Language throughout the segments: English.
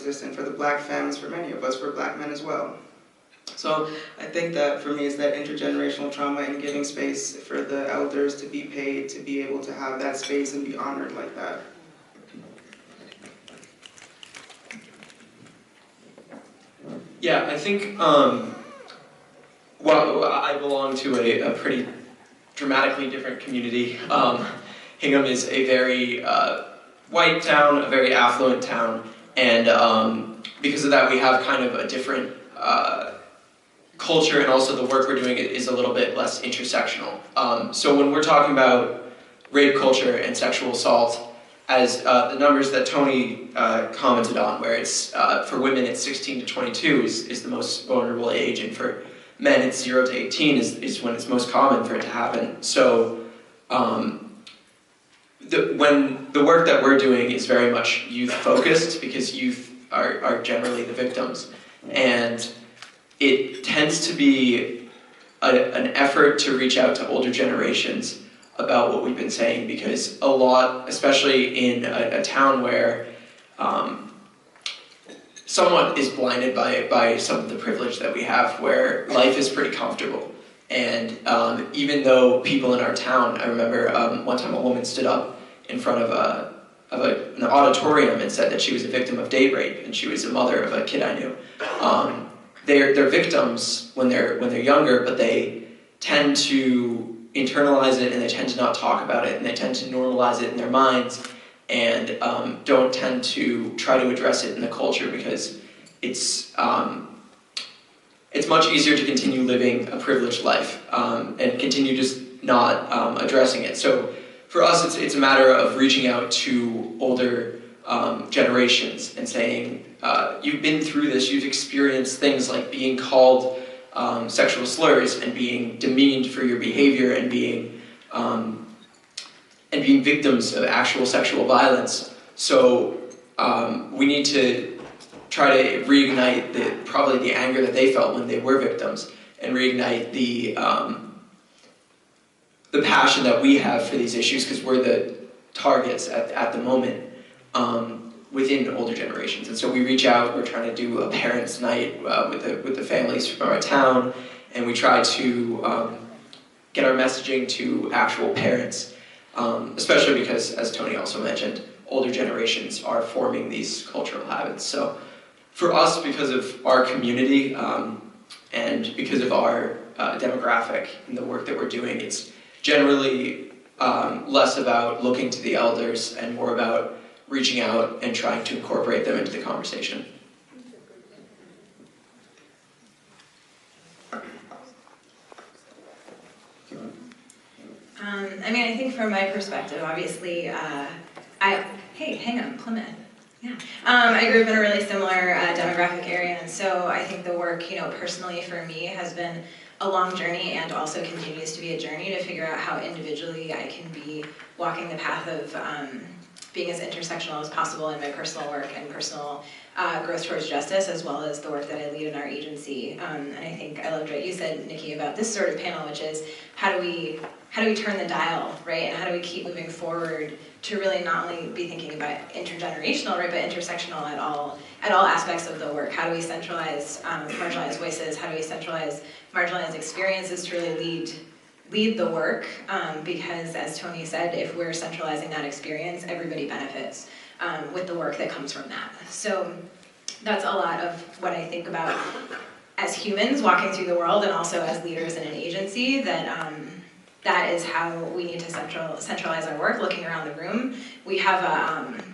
resistant for the black femmes, for many of us, for black men as well. So I think that for me is that intergenerational trauma and giving space for the elders to be paid, to be able to have that space and be honored like that. Yeah, I think, well, I belong to a pretty dramatically different community. Hingham is a very white town, a very affluent town, and because of that we have kind of a different culture, and also the work we're doing is a little bit less intersectional. So when we're talking about rape culture and sexual assault, as the numbers that Tony commented on, where it's for women it's 16 to 22 is the most vulnerable age, and for men it's 0 to 18 is when it's most common for it to happen. So when the work that we're doing is very much youth focused, because youth are generally the victims, and it tends to be an effort to reach out to older generations about what we've been saying, because a lot, especially in a town where someone is blinded by some of the privilege that we have, where life is pretty comfortable. And even though people in our town, I remember one time a woman stood up in front of an auditorium and said that she was a victim of date rape, and she was a mother of a kid I knew. They're victims when they're younger, but they tend to internalize it, and they tend to not talk about it, and they tend to normalize it in their minds, and don't tend to try to address it in the culture, because it's much easier to continue living a privileged life and continue just not addressing it. So for us, it's a matter of reaching out to older generations and saying, you've been through this, you've experienced things like being called sexual slurs and being demeaned for your behavior, and being victims of actual sexual violence. So we need to try to reignite probably the anger that they felt when they were victims, and reignite the passion that we have for these issues, because we're the targets at the moment within older generations. And so we reach out, we're trying to do a parents' night with the families from our town, and we try to get our messaging to actual parents, especially because, as Tony also mentioned, older generations are forming these cultural habits. So for us, because of our community and because of our demographic and the work that we're doing, it's generally less about looking to the elders and more about reaching out and trying to incorporate them into the conversation. I mean, I think from my perspective, obviously, hey, hang on, Plymouth. Yeah. I grew up in a really similar demographic area, and so I think the work, personally for me has been a long journey, and also continues to be a journey to figure out how individually I can be walking the path of being as intersectional as possible in my personal work and personal growth towards justice, as well as the work that I lead in our agency. And I think I loved what you said, Nikki, about this sort of panel, which is how do we turn the dial, right? And how do we keep moving forward to really not only be thinking about intergenerational, right, but intersectional at all aspects of the work. How do we centralize marginalized voices? How do we centralize marginalized experiences to really lead the work? Because as Tony said, if we're centralizing that experience, everybody benefits with the work that comes from that. So that's a lot of what I think about as humans walking through the world, and also as leaders in an agency, that that is how we need to centralize our work. Looking around the room, we have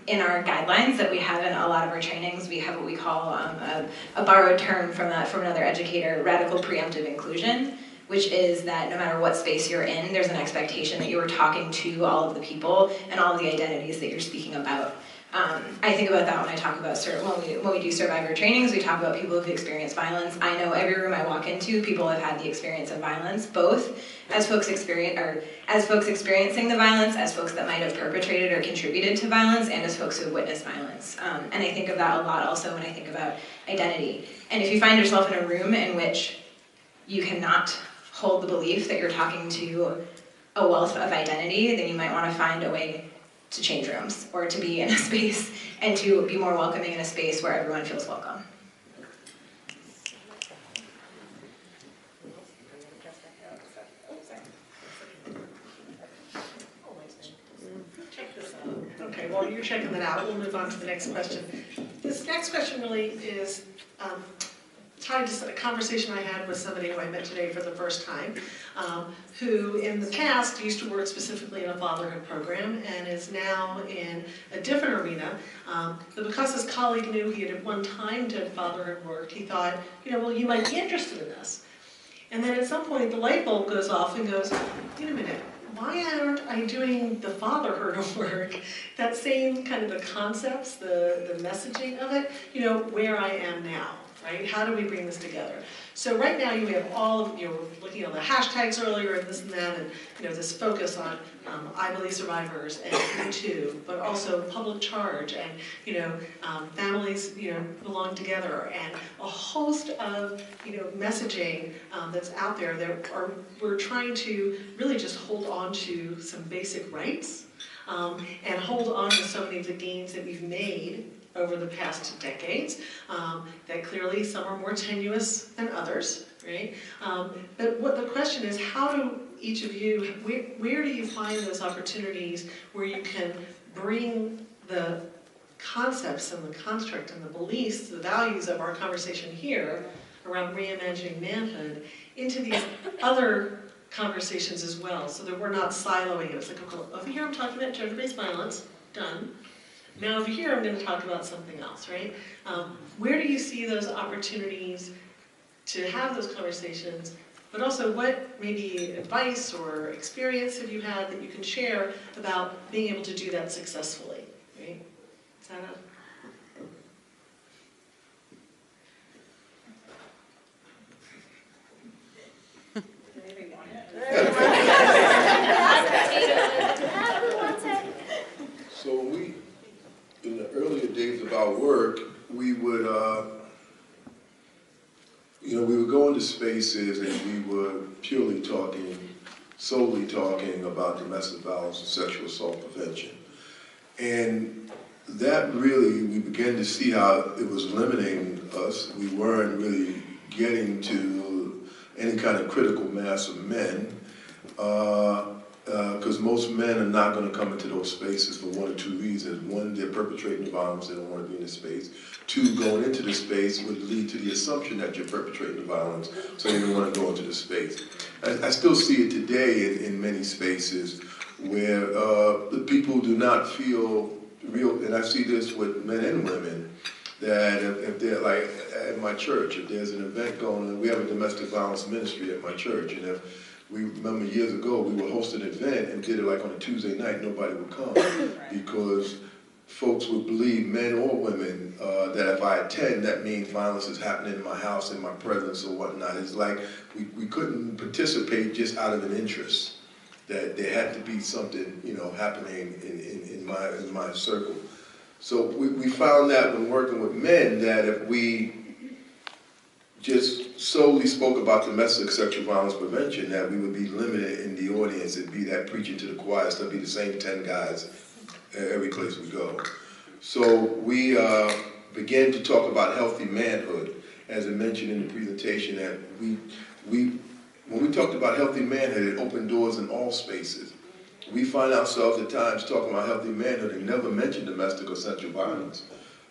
in our guidelines that we have in a lot of our trainings, we have what we call a borrowed term from another educator, radical preemptive inclusion, which is that no matter what space you're in, there's an expectation that you are talking to all of the people and all of the identities that you're speaking about. I think about that when I talk about when we do survivor trainings, we talk about people who've experienced violence. I know every room I walk into, people have had the experience of violence, both as folks experiencing the violence, as folks that might have perpetrated or contributed to violence, and as folks who have witnessed violence. And I think of that a lot also when I think about identity. And if you find yourself in a room in which you cannot hold the belief that you're talking to a wealth of identity, then you might want to find a way to change rooms or to be in a space and to be more welcoming in a space where everyone feels welcome. Check this out. Okay, while you're checking that out, we'll move on to the next question. This next question really is tied to a conversation I had with somebody who I met today for the first time, who in the past used to work specifically in a fatherhood program and is now in a different arena. But because his colleague knew he had at one time did fatherhood work, he thought, well, you might be interested in this. And then at some point the light bulb goes off and goes, wait a minute, why aren't I doing the fatherhood work? That same kind of the concepts, the messaging of it, where I am now. Right? How do we bring this together? So right now you have all of, looking at the hashtags earlier and this and that, and this focus on I Believe Survivors and Me Too, but also public charge and families belong together and a host of messaging that's out there that we're trying to really just hold on to some basic rights and hold on to so many of the gains that we've made over the past decades, that clearly some are more tenuous than others, right? But what the question is, how do each of you, where do you find those opportunities where you can bring the concepts and the construct and the beliefs, the values of our conversation here around reimagining manhood into these other conversations as well, so that we're not siloing it. It's like, over here I'm talking about gender-based violence, done. Now over here I'm going to talk about something else, right? Where do you see those opportunities to have those conversations, but also what maybe advice or experience have you had that you can share about being able to do that successfully, right? Is that a... So in the earlier days of our work, we would, we would go into spaces and we were solely talking about domestic violence and sexual assault prevention. And that really, we began to see how it was limiting us. We weren't really getting to any kind of critical mass of men. Because most men are not going to come into those spaces for one or two reasons. One, they're perpetrating the violence, they don't want to be in the space. Two, going into the space would lead to the assumption that you're perpetrating the violence, so you don't want to go into the space. I still see it today in many spaces where the people do not feel real, and I see this with men and women, that if they're like at my church, if there's an event going on, we have a domestic violence ministry at my church, and if we remember years ago, we would host an event and did it like on a Tuesday night, nobody would come because folks would believe, men or women, that if I attend, that means violence is happening in my house, in my presence or whatnot. It's like we couldn't participate just out of an interest, that there had to be something, happening in my circle. So we found that when working with men, that if we just solely spoke about domestic sexual violence prevention, that we would be limited in the audience. It'd be that preaching to the choir, it'd be the same 10 guys every place we go. So we began to talk about healthy manhood, as I mentioned in the presentation, that when we talked about healthy manhood, it opened doors in all spaces. We find ourselves at times talking about healthy manhood and never mention domestic or sexual violence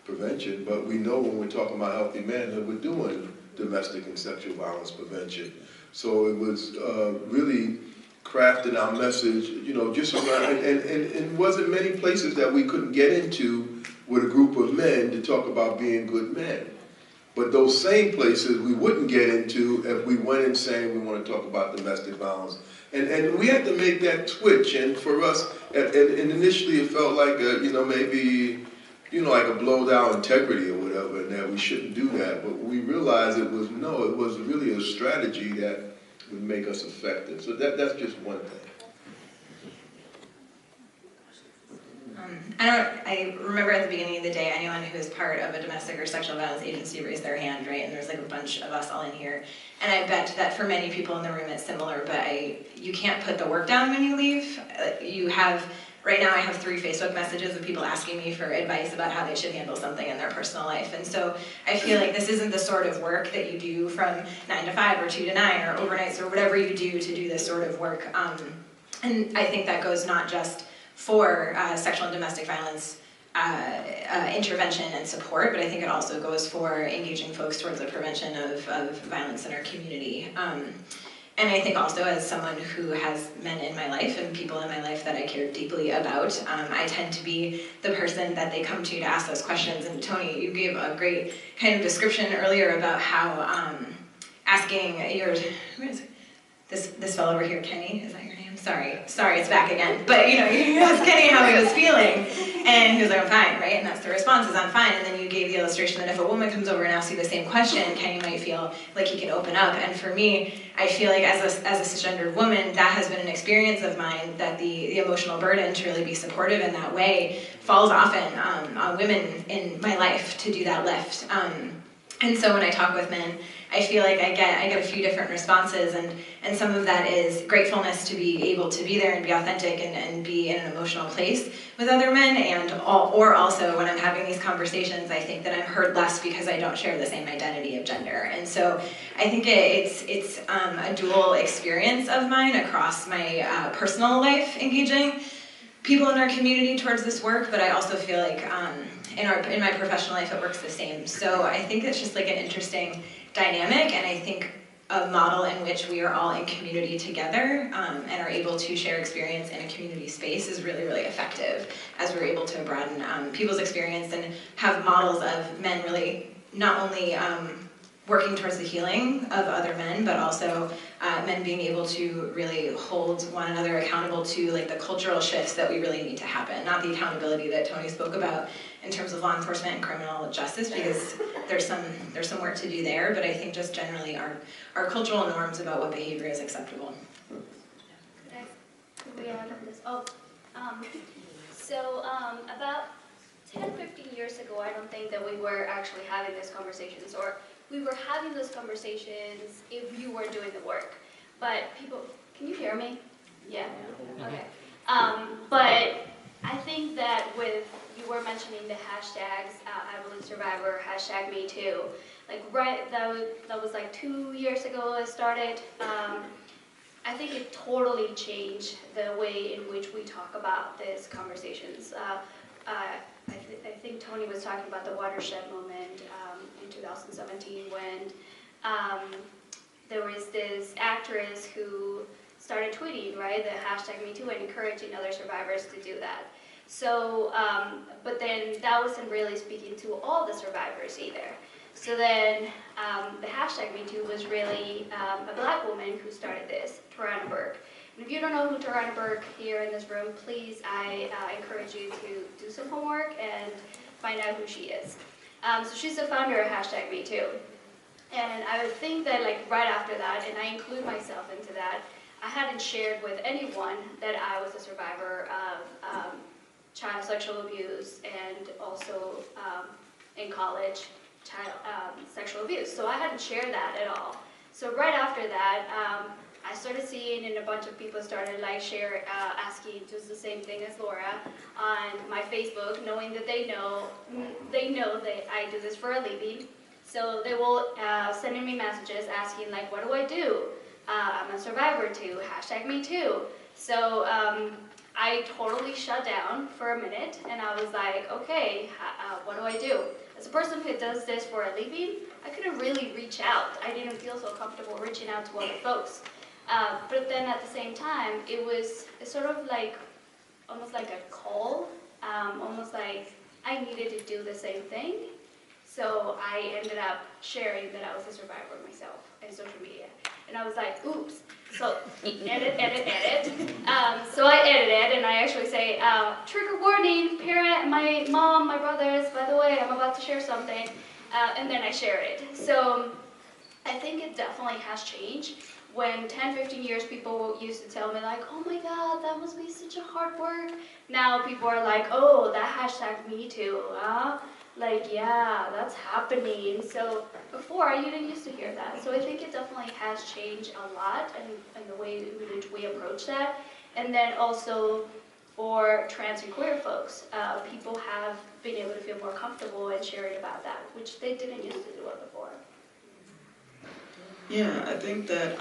prevention, but we know when we're talking about healthy manhood, we're doing domestic and sexual violence prevention. So it was really crafting our message, just around, and it wasn't many places that we couldn't get into with a group of men to talk about being good men. But those same places we wouldn't get into if we went in saying we want to talk about domestic violence. And we had to make that switch, and for us, and initially it felt like, maybe, like a blow down integrity or whatever, and that we shouldn't do that. But we realized it was really a strategy that would make us effective. So that's just one thing. I remember at the beginning of the day, anyone who is part of a domestic or sexual violence agency raised their hand, right? And there's like a bunch of us all in here. And I bet that for many people in the room it's similar, but you can't put the work down when you leave. You have right now I have 3 Facebook messages of people asking me for advice about how they should handle something in their personal life. And so I feel like this isn't the sort of work that you do from 9 to 5 or 2 to 9 or overnights or whatever you do to do this sort of work. And I think that goes not just for sexual and domestic violence intervention and support, but I think it also goes for engaging folks towards the prevention of violence in our community. And I think also as someone who has men in my life and people in my life that I care deeply about, I tend to be the person that they come to ask those questions. And Tony, you gave a great kind of description earlier about how asking this fellow over here, Kenny, is that your name? Sorry, it's back again. But you asked Kenny how he was feeling, and he was like, I'm fine, right? And that's the response, is I'm fine. And then you gave the illustration that if a woman comes over and asks you the same question, Kenny might feel like he can open up. And for me, I feel like as a cisgendered woman, that has been an experience of mine, that the emotional burden to really be supportive in that way falls often on women in my life to do that lift. And so when I talk with men, I feel like I get a few different responses, and some of that is gratefulness to be able to be there and be authentic and be in an emotional place with other men, or also when I'm having these conversations, I think that I'm heard less because I don't share the same identity of gender. And so I think it's a dual experience of mine across my personal life engaging people in our community towards this work, but I also feel like in my professional life it works the same. So I think it's just like an interesting dynamic, and I think a model in which we are all in community together and are able to share experience in a community space is really, really effective, as we're able to broaden people's experience and have models of men really not only working towards the healing of other men, but also men being able to really hold one another accountable to like the cultural shifts that we really need to happen, not the accountability that Tony spoke about in terms of law enforcement and criminal justice, because there's some work to do there, but I think just generally our cultural norms about what behavior is acceptable. Could we add on this? About 10, 15 years ago, I don't think that we were actually having these conversations, or we were having those conversations if you were doing the work. But people, can you hear me? Yeah? Okay. But I think that you were mentioning the hashtags, I Believe Survivor, hashtag Me Too. That was like 2 years ago it started. I think it totally changed the way in which we talk about these conversations. I think Tony was talking about the watershed moment in 2017 when there was this actress who started tweeting, right, the hashtag MeToo, and encouraging other survivors to do that. So, but then that wasn't really speaking to all the survivors either. So then the hashtag MeToo was really a black woman who started this, Tarana Burke. And if you don't know who Tarana Burke here in this room, please, I encourage you to do some homework and find out who she is. So she's the founder of hashtag MeToo. And I would think that like right after that, and I include myself into that, I hadn't shared with anyone that I was a survivor of child sexual abuse and also in college, child sexual abuse. So I hadn't shared that at all. So right after that, I started seeing, and a bunch of people started like asking just the same thing as Laura on my Facebook, knowing that they know that I do this for a living. So they will sending me messages asking like, what do I do? I'm a survivor too, hashtag me too. So I totally shut down for a minute, and I was like, okay, what do I do? As a person who does this for a living, I couldn't really reach out. I didn't feel so comfortable reaching out to other folks. But then at the same time, it's sort of like, almost like a call, almost like I needed to do the same thing. So I ended up sharing that I was a survivor myself in social media. And I was like, oops. So edit. So I edited, and I actually say, trigger warning, parent, my mom, my brothers, by the way, I'm about to share something. And then I share it. So I think it definitely has changed. When 10, 15 years, people used to tell me like, oh my God, that must be such a hard work. Now people are like, oh, that hashtag me too, huh? Like, yeah, that's happening. So before, you didn't used to hear that. So I think it definitely has changed a lot in the way in which we approach that. And then also, or trans and queer folks. People have been able to feel more comfortable and sharing about that, which they didn't used to do it before. Yeah, I think that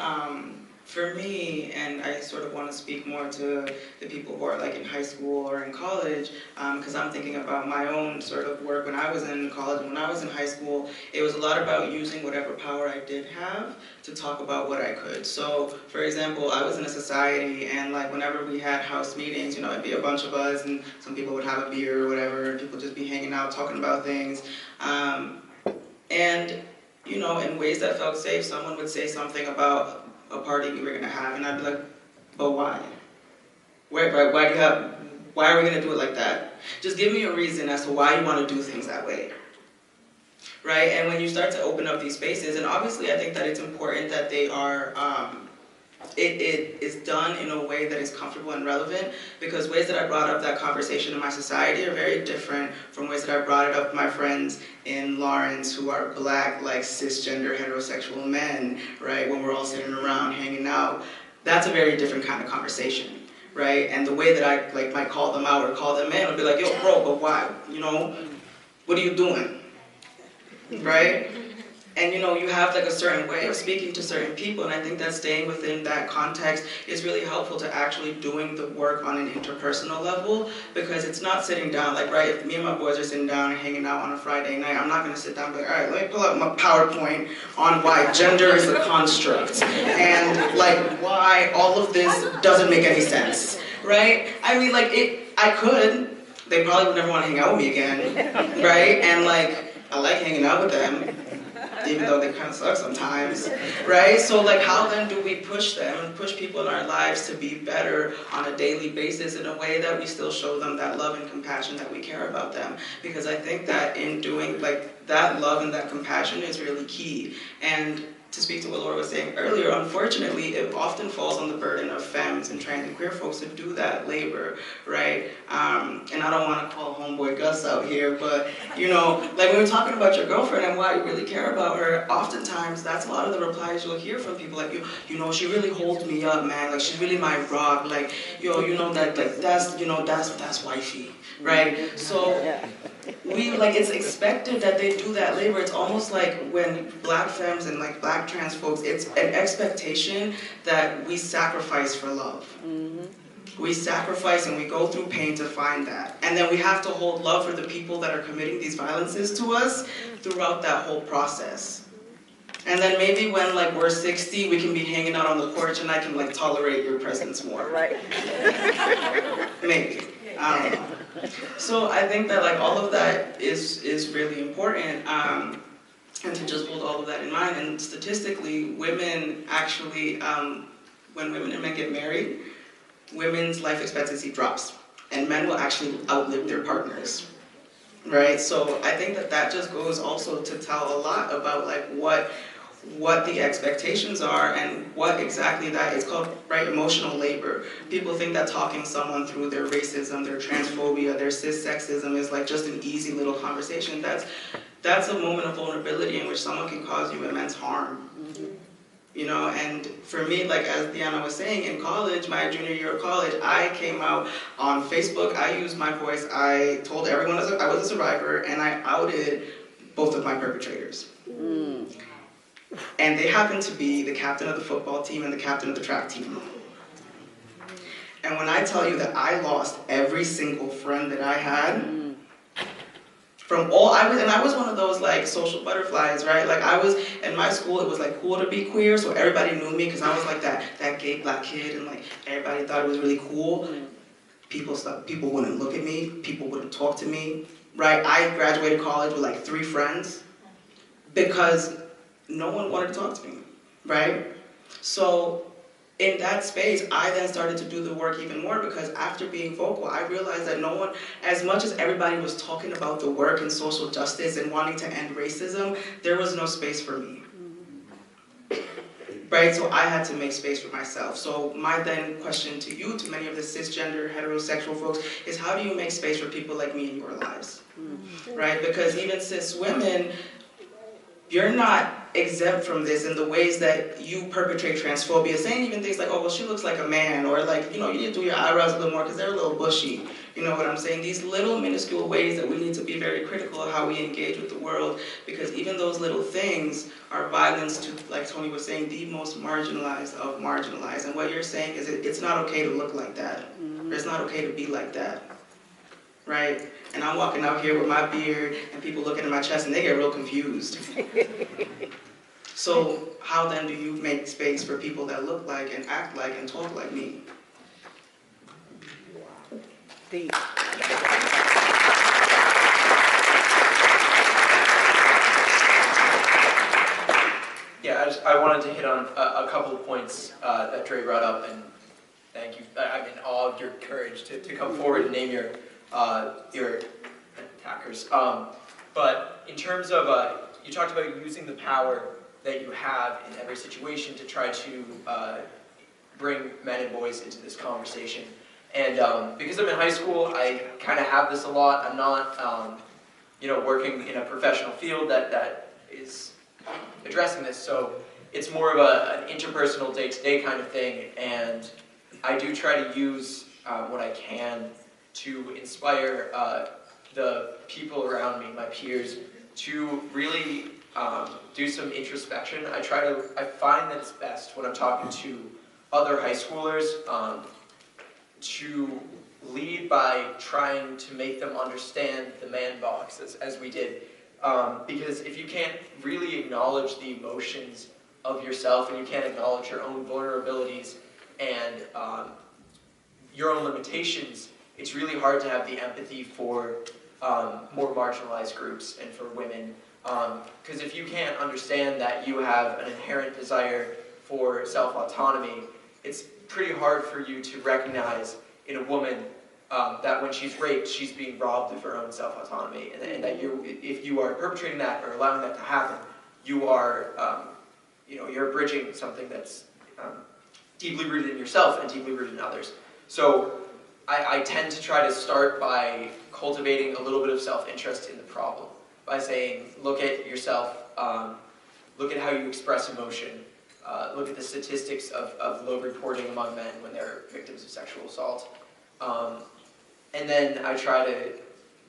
for me, and I sort of want to speak more to the people who are like in high school or in college, because I'm thinking about my own sort of work when I was in college and when I was in high school. It was a lot about using whatever power I did have to talk about what I could. So, for example, I was in a society, and like whenever we had house meetings, you know, it'd be a bunch of us, and some people would have a beer or whatever, and people just be hanging out talking about things, and you know, in ways that felt safe, someone would say something about a party we were gonna have, and I'd be like, but why? Why are we gonna do it like that? Just give me a reason as to why you wanna do things that way. Right? And when you start to open up these spaces, and obviously I think that it's important that they are, it is done in a way that is comfortable and relevant, because ways that I brought up that conversation in my society are very different from ways that I brought it up with my friends in Lawrence who are black, like cisgender heterosexual men, right? When we're all sitting around hanging out, that's a very different kind of conversation, right? And the way that I like might call them out or call them in would be like, yo, bro, but why? You know, what are you doing, right? And you know, you have like a certain way of speaking to certain people, and I think that staying within that context is really helpful to actually doing the work on an interpersonal level, because it's not sitting down, like, right, if me and my boys are sitting down and hanging out on a Friday night, I'm not gonna sit down and be like, all right, let me pull up my PowerPoint on why gender is a construct, and like why all of this doesn't make any sense, right? I mean, like, I could, they probably would never wanna hang out with me again, right? And like, I like hanging out with them, even though they kind of suck sometimes, right? So like, how then do we push them and push people in our lives to be better on a daily basis in a way that we still show them that love and compassion that we care about them? Because I think that in doing like that love and that compassion is really key. And to speak to what Laura was saying earlier, unfortunately, it often falls on the burden of femmes and trans and queer folks to do that labor, right? And I don't want to call homeboy Gus out here, but, you know, like when we're talking about your girlfriend and why you really care about her, oftentimes that's a lot of the replies you'll hear from people, like, you know, she really holds me up, man, like, she's really my rock, like, yo, you know, that, like, that's, you know, that's wifey, right? So, it's expected that they do that labor. It's almost like when black femmes and like black trans folks, it's an expectation that we sacrifice for love. We sacrifice and we go through pain to find that. And then we have to hold love for the people that are committing these violences to us throughout that whole process. And then maybe when like we're 60, we can be hanging out on the porch and I can like tolerate your presence more. Right. Maybe. I don't know. So I think that like all of that is really important, and to just hold all of that in mind. And statistically, women actually, when women and men get married, women's life expectancy drops, and men will actually outlive their partners, right? So I think that that just goes also to tell a lot about like what the expectations are and what exactly that is called, right? Emotional labor. People think that talking someone through their racism, their transphobia, their cis-sexism is like just an easy little conversation. That's a moment of vulnerability in which someone can cause you immense harm. You know, and for me, like as Deanna was saying, in college, my junior year of college, I came out on Facebook, I used my voice, I told everyone I was a survivor, and I outed both of my perpetrators. And they happened to be the captain of the football team and the captain of the track team. And when I tell you that I lost every single friend that I had, from all, I was one of those like social butterflies, right? Like I was, in my school it was like cool to be queer, so everybody knew me because I was like that gay black kid and like everybody thought it was really cool. People wouldn't look at me, people wouldn't talk to me, right? I graduated college with like 3 friends because no one wanted to talk to me, right? So in that space, I then started to do the work even more because after being vocal, I realized that no one, as much as everybody was talking about the work and social justice and wanting to end racism, there was no space for me. Right, so I had to make space for myself. So my then question to you, to many of the cisgender, heterosexual folks, is how do you make space for people like me in your lives? Right, because even cis women, you're not exempt from this in the ways that you perpetrate transphobia, saying even things like, oh, well, she looks like a man, or like, you know, you need to do your eyebrows a little more because they're a little bushy. You know what I'm saying? These little minuscule ways that we need to be very critical of how we engage with the world, because even those little things are violence to, like Tony was saying, the most marginalized of marginalized. And what you're saying is it's not okay to look like that, or it's not okay to be like that, right? And I'm walking out here with my beard and people looking at my chest and they get real confused. So how then do you make space for people that look like and act like and talk like me? Deep. Yeah, I wanted to hit on a couple of points that Dre brought up, and thank you. I'm in awe of your courage to come forward and name your attackers. But in terms of, you talked about using the power that you have in every situation to try to bring men and boys into this conversation. And because I'm in high school, I kind of have this a lot. I'm not, working in a professional field that is addressing this, so it's more of an interpersonal day-to-day kind of thing, and I do try to use what I can to inspire the people around me, my peers, to really do some introspection. I find that it's best when I'm talking to other high schoolers to lead by trying to make them understand the man box, as we did. Because if you can't really acknowledge the emotions of yourself and you can't acknowledge your own vulnerabilities and your own limitations, it's really hard to have the empathy for more marginalized groups and for women. Because if you can't understand that you have an inherent desire for self-autonomy, it's pretty hard for you to recognize in a woman that when she's raped, she's being robbed of her own self-autonomy, and that if you are perpetrating that or allowing that to happen, you are, you're bridging something that's deeply rooted in yourself and deeply rooted in others. So I tend to try to start by cultivating a little bit of self-interest in the problem, by saying, look at yourself, look at how you express emotion, look at the statistics of low reporting among men when they're victims of sexual assault. And then I try to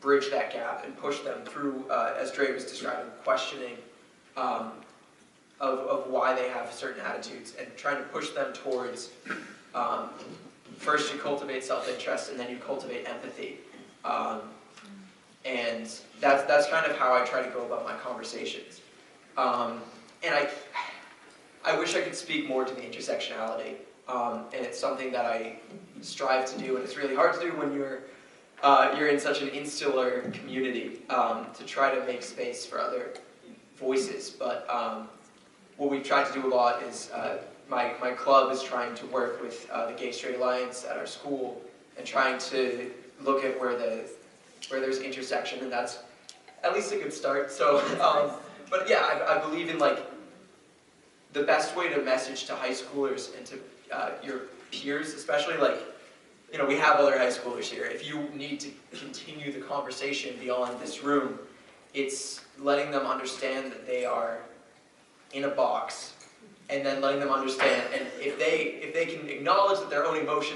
bridge that gap and push them through, as Dre was describing, questioning of why they have certain attitudes, and trying to push them towards, first you cultivate self-interest and then you cultivate empathy. And that's kind of how I try to go about my conversations. And I wish I could speak more to the intersectionality, and it's something that I strive to do, and it's really hard to do when you're in such an insular community, to try to make space for other voices. But what we've tried to do a lot is my club is trying to work with the Gay Straight Alliance at our school and trying to look at where there's intersection, and that's at least a good start. So, but yeah, I believe in the best way to message to high schoolers and to your peers, especially we have other high schoolers here. If you need to continue the conversation beyond this room, it's letting them understand that they are in a box, and then letting them understand, and if they can acknowledge that their own emotions